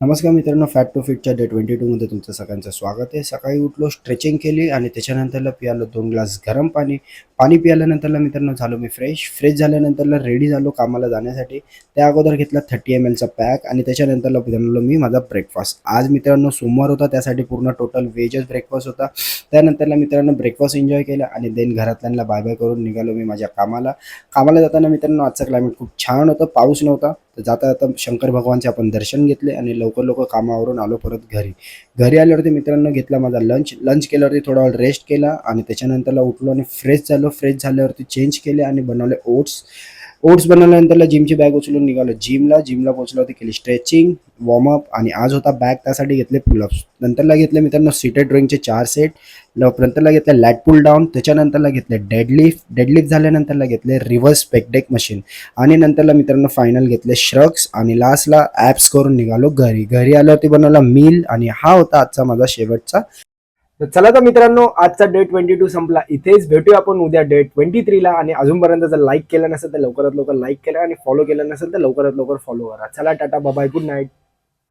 नमस्कार मित्रांनो, fat to फिटच्या day 22 मध्ये तुमचं सगळ्यांचं स्वागत आहे. सकाळी उठलो, स्ट्रेचिंग केली आणि त्याच्यानंतरला पियालो 2 ग्लास गरम पाणी. पाणी पिल्यानंतरला मित्रांनो झालो मी फ्रेश झाल्यानंतरला रेडी झालो कामाला जाण्यासाठी. त्या अगोदर घेतला 30 ml चा पॅक आणि त्याच्यानंतरला बनवलो मी माझा ब्रेकफास्ट. आज मित्रांनो सोमवार होता, त्यासाठी पूर्ण टोटल व्हेजच ब्रेकफास्ट होता. त्यानंतरला मित्रांनो ब्रेकफास्ट एन्जॉय केला आणि देन घरातल्यांना बाय बाय करून निघालो मी माझ्या कामाला. कामाला जाताना मित्रांनो आजचं क्लायमेट खूप छान होतं, पाऊस नव्हता. तर जाता जाता शंकर भगवानचे आपण दर्शन घेतले आणि लवकर कामावरून आलो परत घरी. घरी आल्यावरती मित्रांनो घेतला माझा लंच केल्यावरती थोडा वेळ रेस्ट केला आणि त्याच्यानंतरला उठलो आणि फ्रेश झालो. फ्रेश झाल्यावरती चेंज केले आणि बनवले ओट्स बनवल्यानंतरला जिमची बॅग उचलून निघालो जिमला पोहोचलो होती, केली स्ट्रेचिंग, वॉर्मअप आणि आज होता बॅग, त्यासाठी घेतले पुलअप्स. नंतरला घेतले मित्रांनो सीटेड रोईंगचे 4 सेट. नंतरला घेतले लॅट पुल डाऊन. त्याच्यानंतरला घेतले डेडलिफ्ट झाल्यानंतरला घेतले रिव्हर्स पेकडेक मशीन आणि नंतरला मित्रांनो फायनल घेतले श्रग्स आणि लास्टला ॲप्स करून निघालो घरी आल्यावरती बनवला मील आणि हा होता आजचा माझा शेवटचा. तर चला तर मित्रांनो, आजचा डे 22 संपला. इथेच भेटूया आपण उद्या डे 23 ला. आणि अजूनपर्यंत जर लाईक केलं नसेल तर लवकरात लवकर लाईक करा आणि फॉलो केलं नसेल तर लवकरात लवकर फॉलो करा. चला ta-ta, bye bye, good night.